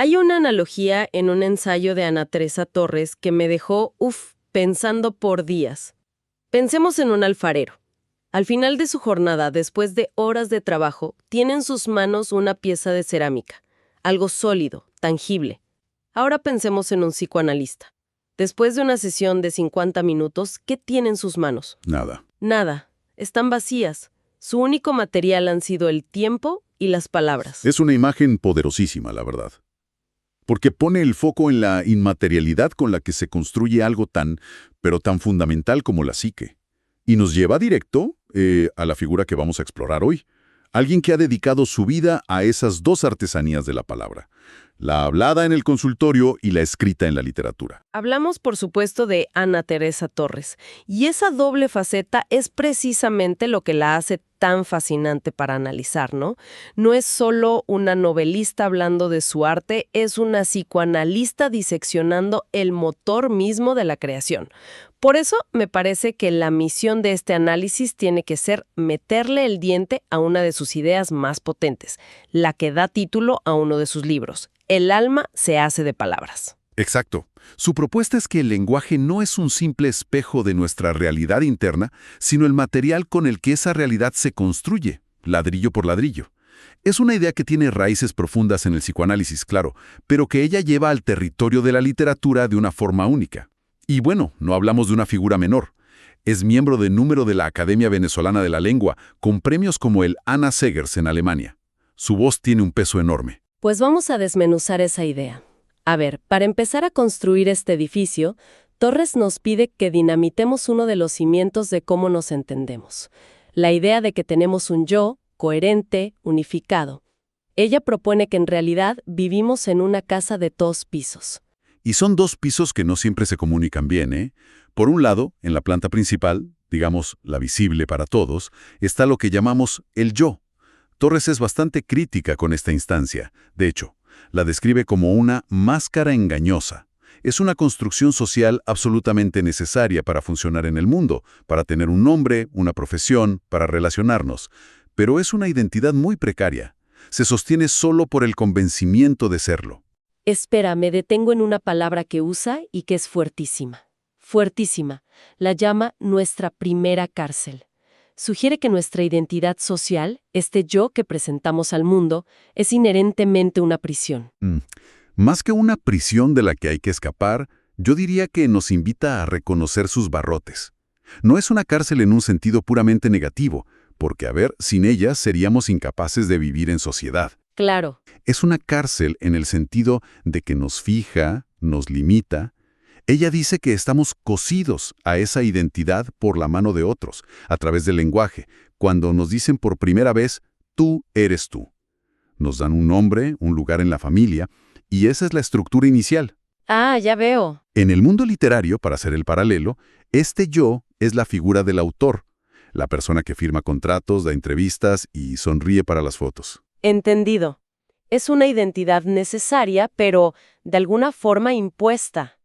Hay una analogía en un ensayo de Ana Teresa Torres que me dejó, pensando por días. Pensemos en un alfarero. Al final de su jornada, después de horas de trabajo, tiene en sus manos una pieza de cerámica, algo sólido, tangible. Ahora pensemos en un psicoanalista. Después de una sesión de 50 minutos, ¿qué tiene en sus manos? Nada. Nada. Están vacías. Su único material han sido el tiempo y las palabras. Es una imagen poderosísima, la verdad. Porque pone el foco en la inmaterialidad con la que se construye algo pero tan fundamental como la psique. Y nos lleva directo a la figura que vamos a explorar hoy. Alguien que ha dedicado su vida a esas dos artesanías de la palabra. La hablada en el consultorio y la escrita en la literatura. Hablamos, por supuesto, de Ana Teresa Torres. Y esa doble faceta es precisamente lo que la hace tan fascinante para analizar, ¿no? No es solo una novelista hablando de su arte, es una psicoanalista diseccionando el motor mismo de la creación. Por eso me parece que la misión de este análisis tiene que ser meterle el diente a una de sus ideas más potentes, la que da título a uno de sus libros. El alma se hace de palabras. Exacto. Su propuesta es que el lenguaje no es un simple espejo de nuestra realidad interna, sino el material con el que esa realidad se construye, ladrillo por ladrillo. Es una idea que tiene raíces profundas en el psicoanálisis, claro, pero que ella lleva al territorio de la literatura de una forma única. Y bueno, no hablamos de una figura menor. Es miembro de número de la Academia Venezolana de la Lengua, con premios como el Anna Segers en Alemania. Su voz tiene un peso enorme. Pues vamos a desmenuzar esa idea. A ver, para empezar a construir este edificio, Torres nos pide que dinamitemos uno de los cimientos de cómo nos entendemos. La idea de que tenemos un yo coherente, unificado. Ella propone que en realidad vivimos en una casa de 2 pisos. Y son 2 pisos que no siempre se comunican bien, ¿eh? Por un lado, en la planta principal, digamos, la visible para todos, está lo que llamamos el yo. Torres es bastante crítica con esta instancia. De hecho, la describe como una máscara engañosa. Es una construcción social absolutamente necesaria para funcionar en el mundo, para tener un nombre, una profesión, para relacionarnos. Pero es una identidad muy precaria. Se sostiene solo por el convencimiento de serlo. Espera, me detengo en una palabra que usa y que es fuertísima. Fuertísima. La llama nuestra primera cárcel. Sugiere que nuestra identidad social, este yo que presentamos al mundo, es inherentemente una prisión. Más que una prisión de la que hay que escapar, yo diría que nos invita a reconocer sus barrotes. No es una cárcel en un sentido puramente negativo, porque, sin ella seríamos incapaces de vivir en sociedad. Claro. Es una cárcel en el sentido de que nos fija, nos limita. Ella dice que estamos cosidos a esa identidad por la mano de otros, a través del lenguaje, cuando nos dicen por primera vez, tú eres tú. Nos dan un nombre, un lugar en la familia, y esa es la estructura inicial. Ah, ya veo. En el mundo literario, para hacer el paralelo, este yo es la figura del autor, la persona que firma contratos, da entrevistas y sonríe para las fotos. Entendido. Es una identidad necesaria, pero de alguna forma impuesta.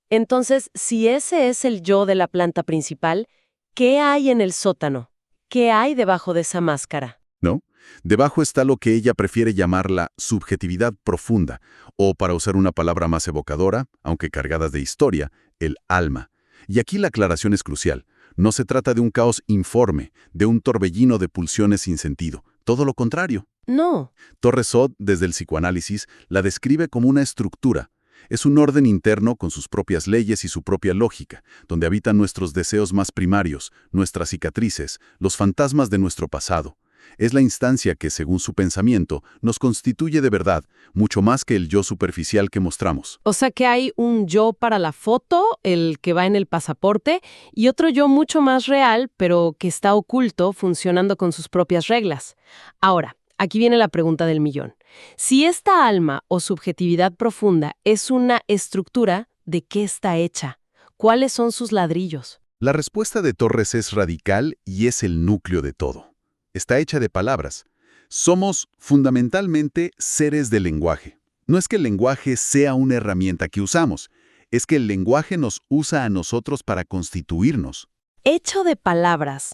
Entonces, si ese es el yo de la planta principal, ¿qué hay en el sótano? ¿Qué hay debajo de esa máscara? ¿No? Debajo está lo que ella prefiere llamar la subjetividad profunda, o para usar una palabra más evocadora, aunque cargada de historia, el alma. Y aquí la aclaración es crucial. No se trata de un caos informe, de un torbellino de pulsiones sin sentido. Todo lo contrario. No. Torres Sod, desde el psicoanálisis, la describe como una estructura. Es un orden interno con sus propias leyes y su propia lógica, donde habitan nuestros deseos más primarios, nuestras cicatrices, los fantasmas de nuestro pasado. Es la instancia que, según su pensamiento, nos constituye de verdad, mucho más que el yo superficial que mostramos. O sea que hay un yo para la foto, el que va en el pasaporte, y otro yo mucho más real, pero que está oculto, funcionando con sus propias reglas. Ahora, aquí viene la pregunta del millón. Si esta alma o subjetividad profunda es una estructura, ¿de qué está hecha? ¿Cuáles son sus ladrillos? La respuesta de Torres es radical y es el núcleo de todo. Está hecha de palabras. Somos, fundamentalmente, seres del lenguaje. No es que el lenguaje sea una herramienta que usamos, es que el lenguaje nos usa a nosotros para constituirnos. Hecho de palabras.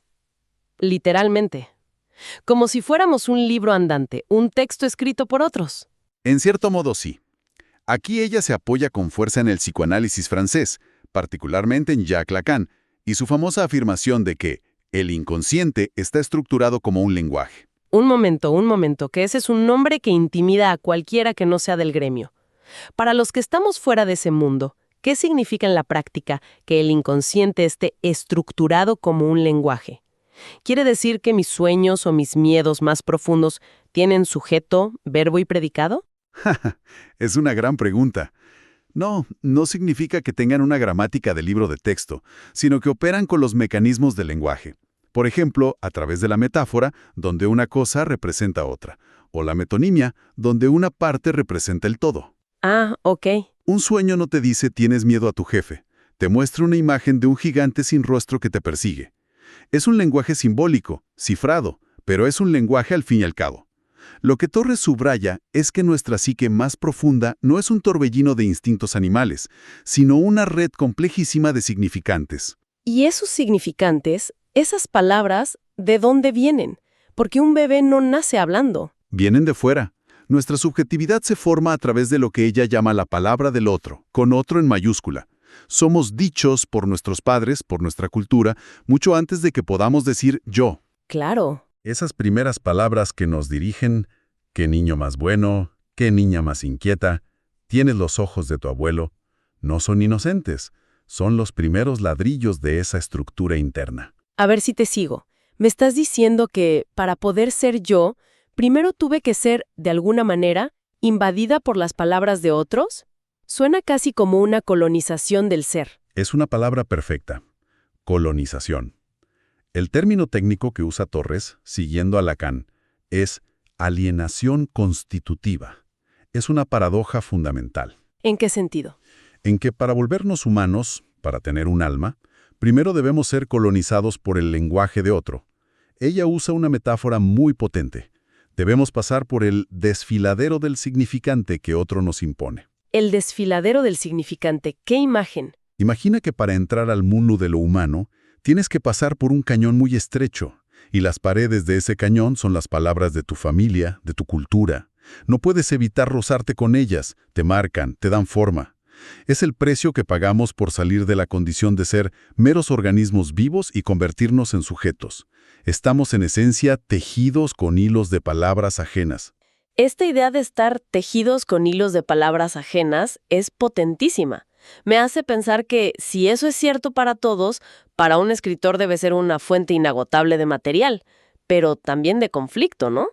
Literalmente. Como si fuéramos un libro andante, un texto escrito por otros. En cierto modo, sí. Aquí ella se apoya con fuerza en el psicoanálisis francés, particularmente en Jacques Lacan, y su famosa afirmación de que el inconsciente está estructurado como un lenguaje. Un momento, que ese es un nombre que intimida a cualquiera que no sea del gremio. Para los que estamos fuera de ese mundo, ¿qué significa en la práctica que el inconsciente esté estructurado como un lenguaje? ¿Quiere decir que mis sueños o mis miedos más profundos tienen sujeto, verbo y predicado? Es una gran pregunta. No, no significa que tengan una gramática de libro de texto, sino que operan con los mecanismos del lenguaje. Por ejemplo, a través de la metáfora, donde una cosa representa otra, o la metonimia, donde una parte representa el todo. Ah, ok. Un sueño no te dice tienes miedo a tu jefe, te muestra una imagen de un gigante sin rostro que te persigue. Es un lenguaje simbólico, cifrado, pero es un lenguaje al fin y al cabo. Lo que Torres subraya es que nuestra psique más profunda no es un torbellino de instintos animales, sino una red complejísima de significantes. ¿Y esos significantes, esas palabras, de dónde vienen? Porque un bebé no nace hablando. Vienen de fuera. Nuestra subjetividad se forma a través de lo que ella llama la palabra del otro, con otro en mayúscula. Somos dichos por nuestros padres, por nuestra cultura, mucho antes de que podamos decir yo. Claro. Esas primeras palabras que nos dirigen, qué niño más bueno, qué niña más inquieta, tienes los ojos de tu abuelo, no son inocentes, son los primeros ladrillos de esa estructura interna. A ver si te sigo. Me estás diciendo que, para poder ser yo, primero tuve que ser, de alguna manera, invadida por las palabras de otros. Suena casi como una colonización del ser. Es una palabra perfecta. Colonización. El término técnico que usa Torres, siguiendo a Lacan, es alienación constitutiva. Es una paradoja fundamental. ¿En qué sentido? En que para volvernos humanos, para tener un alma, primero debemos ser colonizados por el lenguaje de otro. Ella usa una metáfora muy potente. Debemos pasar por el desfiladero del significante que otro nos impone. El desfiladero del significante. ¿Qué imagen? Imagina que para entrar al mundo de lo humano, tienes que pasar por un cañón muy estrecho, y las paredes de ese cañón son las palabras de tu familia, de tu cultura. No puedes evitar rozarte con ellas, te marcan, te dan forma. Es el precio que pagamos por salir de la condición de ser meros organismos vivos y convertirnos en sujetos. Estamos en esencia tejidos con hilos de palabras ajenas. Esta idea de estar tejidos con hilos de palabras ajenas es potentísima. Me hace pensar que, si eso es cierto para todos, para un escritor debe ser una fuente inagotable de material, pero también de conflicto, ¿no?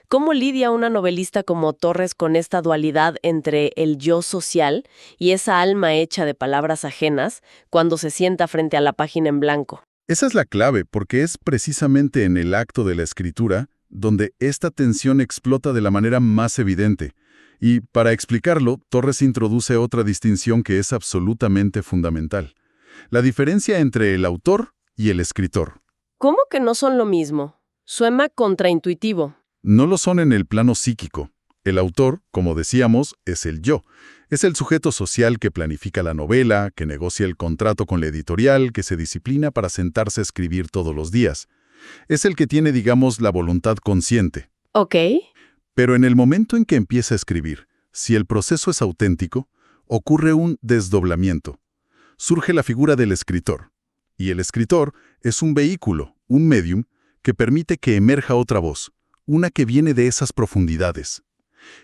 ¿Cómo lidia una novelista como Torres con esta dualidad entre el yo social y esa alma hecha de palabras ajenas cuando se sienta frente a la página en blanco? Esa es la clave, porque es precisamente en el acto de la escritura donde esta tensión explota de la manera más evidente. Y para explicarlo, Torres introduce otra distinción que es absolutamente fundamental. La diferencia entre el autor y el escritor. ¿Cómo que no son lo mismo? Suena contraintuitivo. No lo son en el plano psíquico. El autor, como decíamos, es el yo. Es el sujeto social que planifica la novela, que negocia el contrato con la editorial, que se disciplina para sentarse a escribir todos los días. Es el que tiene, digamos, la voluntad consciente. Ok. Pero en el momento en que empieza a escribir, si el proceso es auténtico, ocurre un desdoblamiento. Surge la figura del escritor. Y el escritor es un vehículo, un medium, que permite que emerja otra voz, una que viene de esas profundidades.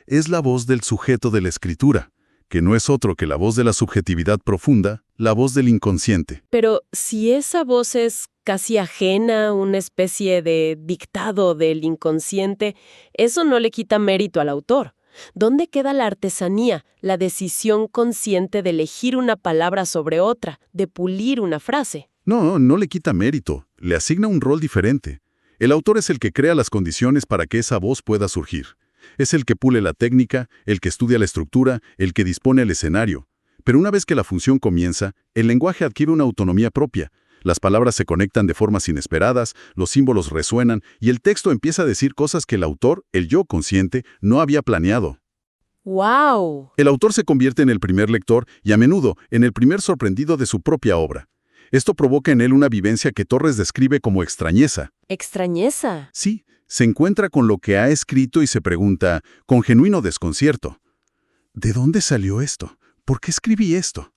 Es la voz del sujeto de la escritura, que no es otro que la voz de la subjetividad profunda, la voz del inconsciente. Pero si esa voz es casi ajena, una especie de dictado del inconsciente, eso no le quita mérito al autor. ¿Dónde queda la artesanía, la decisión consciente de elegir una palabra sobre otra, de pulir una frase? No le quita mérito, le asigna un rol diferente. El autor es el que crea las condiciones para que esa voz pueda surgir. Es el que pule la técnica, el que estudia la estructura, el que dispone el escenario. Pero una vez que la función comienza, el lenguaje adquiere una autonomía propia. Las palabras se conectan de formas inesperadas, los símbolos resuenan y el texto empieza a decir cosas que el autor, el yo consciente, no había planeado. ¡Wow! El autor se convierte en el primer lector y a menudo en el primer sorprendido de su propia obra. Esto provoca en él una vivencia que Torres describe como extrañeza. ¿Extrañeza? Sí, se encuentra con lo que ha escrito y se pregunta, con genuino desconcierto, ¿de dónde salió esto? ¿Por qué escribí esto?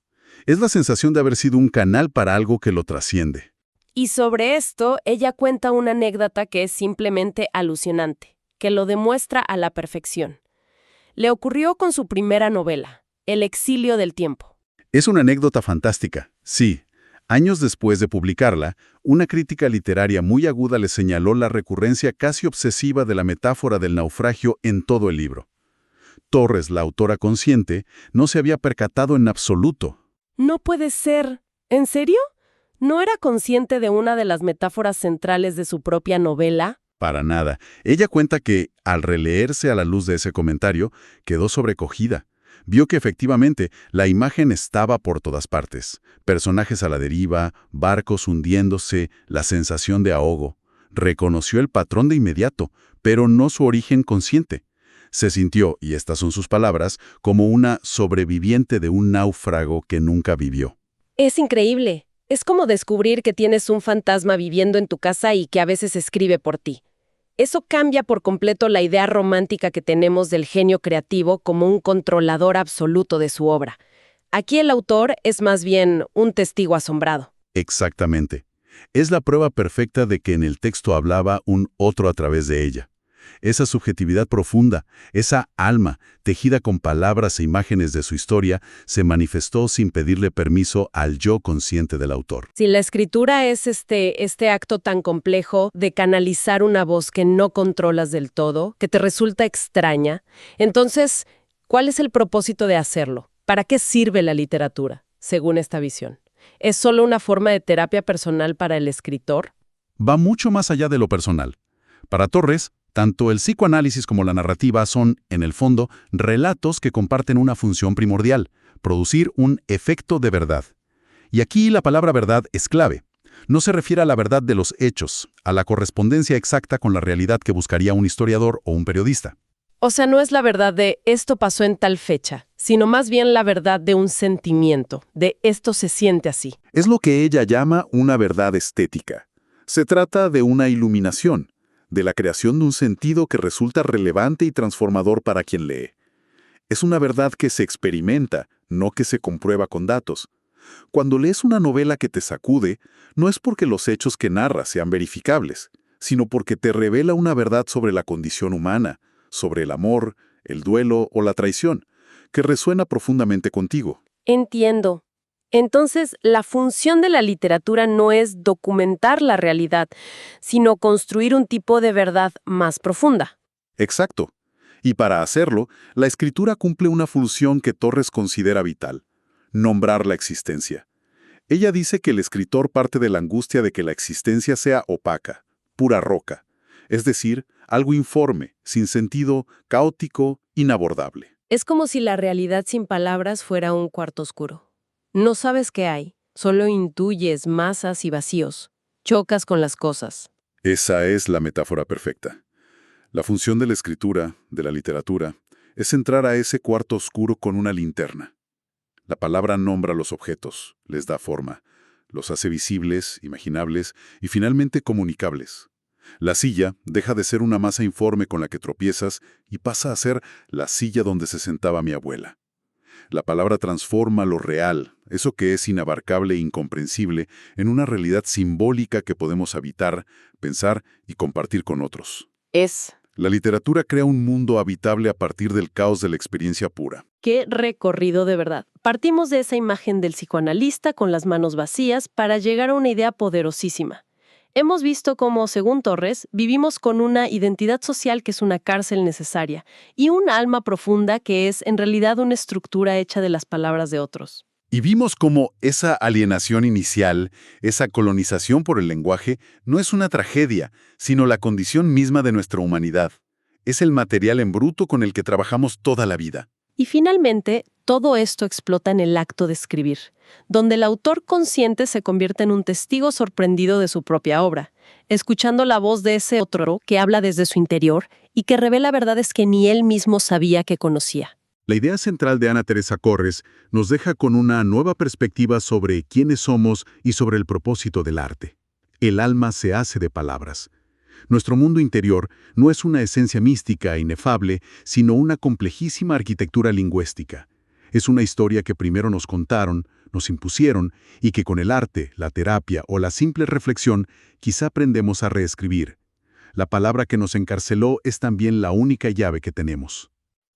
Es la sensación de haber sido un canal para algo que lo trasciende. Y sobre esto, ella cuenta una anécdota que es simplemente alucinante, que lo demuestra a la perfección. Le ocurrió con su primera novela, El exilio del tiempo. Es una anécdota fantástica, sí. Años después de publicarla, una crítica literaria muy aguda le señaló la recurrencia casi obsesiva de la metáfora del naufragio en todo el libro. Torres, la autora consciente, no se había percatado en absoluto. No puede ser. ¿En serio? ¿No era consciente de una de las metáforas centrales de su propia novela? Para nada. Ella cuenta que, al releerse a la luz de ese comentario, quedó sobrecogida. Vio que efectivamente la imagen estaba por todas partes. Personajes a la deriva, barcos hundiéndose, la sensación de ahogo. Reconoció el patrón de inmediato, pero no su origen consciente. Se sintió, y estas son sus palabras, como una sobreviviente de un náufrago que nunca vivió. Es increíble. Es como descubrir que tienes un fantasma viviendo en tu casa y que a veces escribe por ti. Eso cambia por completo la idea romántica que tenemos del genio creativo como un controlador absoluto de su obra. Aquí el autor es más bien un testigo asombrado. Exactamente. Es la prueba perfecta de que en el texto hablaba un otro a través de ella. Esa subjetividad profunda, esa alma, tejida con palabras e imágenes de su historia, se manifestó sin pedirle permiso al yo consciente del autor. Si la escritura es este acto tan complejo de canalizar una voz que no controlas del todo, que te resulta extraña, entonces, ¿cuál es el propósito de hacerlo? ¿Para qué sirve la literatura, según esta visión? ¿Es solo una forma de terapia personal para el escritor? Va mucho más allá de lo personal. Para Torres, tanto el psicoanálisis como la narrativa son, en el fondo, relatos que comparten una función primordial: producir un efecto de verdad. Y aquí la palabra verdad es clave. No se refiere a la verdad de los hechos, a la correspondencia exacta con la realidad que buscaría un historiador o un periodista. O sea, no es la verdad de esto pasó en tal fecha, sino más bien la verdad de un sentimiento, de esto se siente así. Es lo que ella llama una verdad estética. Se trata de una iluminación, de la creación de un sentido que resulta relevante y transformador para quien lee. Es una verdad que se experimenta, no que se comprueba con datos. Cuando lees una novela que te sacude, no es porque los hechos que narra sean verificables, sino porque te revela una verdad sobre la condición humana, sobre el amor, el duelo o la traición, que resuena profundamente contigo. Entiendo. Entonces, la función de la literatura no es documentar la realidad, sino construir un tipo de verdad más profunda. Exacto. Y para hacerlo, la escritura cumple una función que Torres considera vital: nombrar la existencia. Ella dice que el escritor parte de la angustia de que la existencia sea opaca, pura roca, es decir, algo informe, sin sentido, caótico, inabordable. Es como si la realidad sin palabras fuera un cuarto oscuro. No sabes qué hay, solo intuyes masas y vacíos. Chocas con las cosas. Esa es la metáfora perfecta. La función de la escritura, de la literatura, es entrar a ese cuarto oscuro con una linterna. La palabra nombra los objetos, les da forma, los hace visibles, imaginables y finalmente comunicables. La silla deja de ser una masa informe con la que tropiezas y pasa a ser la silla donde se sentaba mi abuela. La palabra transforma lo real, eso que es inabarcable e incomprensible, en una realidad simbólica que podemos habitar, pensar y compartir con otros. La literatura crea un mundo habitable a partir del caos de la experiencia pura. ¡Qué recorrido de verdad! Partimos de esa imagen del psicoanalista con las manos vacías para llegar a una idea poderosísima. Hemos visto cómo, según Torres, vivimos con una identidad social que es una cárcel necesaria y un alma profunda que es, en realidad, una estructura hecha de las palabras de otros. Y vimos cómo esa alienación inicial, esa colonización por el lenguaje, no es una tragedia, sino la condición misma de nuestra humanidad. Es el material en bruto con el que trabajamos toda la vida. Y finalmente, todo esto explota en el acto de escribir, donde el autor consciente se convierte en un testigo sorprendido de su propia obra, escuchando la voz de ese otro que habla desde su interior y que revela verdades que ni él mismo sabía que conocía. La idea central de Ana Teresa Torres nos deja con una nueva perspectiva sobre quiénes somos y sobre el propósito del arte. El alma se hace de palabras. Nuestro mundo interior no es una esencia mística e inefable, sino una complejísima arquitectura lingüística. Es una historia que primero nos contaron, nos impusieron y que con el arte, la terapia o la simple reflexión quizá aprendemos a reescribir. La palabra que nos encarceló es también la única llave que tenemos.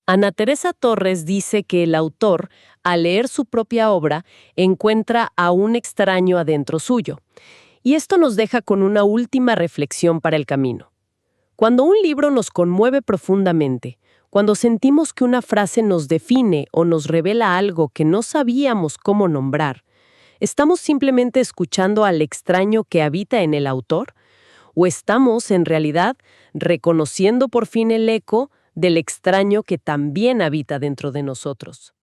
Ana Teresa Torres dice que el autor, al leer su propia obra, encuentra a un extraño adentro suyo. Y esto nos deja con una última reflexión para el camino. Cuando un libro nos conmueve profundamente, cuando sentimos que una frase nos define o nos revela algo que no sabíamos cómo nombrar, ¿estamos simplemente escuchando al extraño que habita en el autor? ¿O estamos, en realidad, reconociendo por fin el eco del extraño que también habita dentro de nosotros?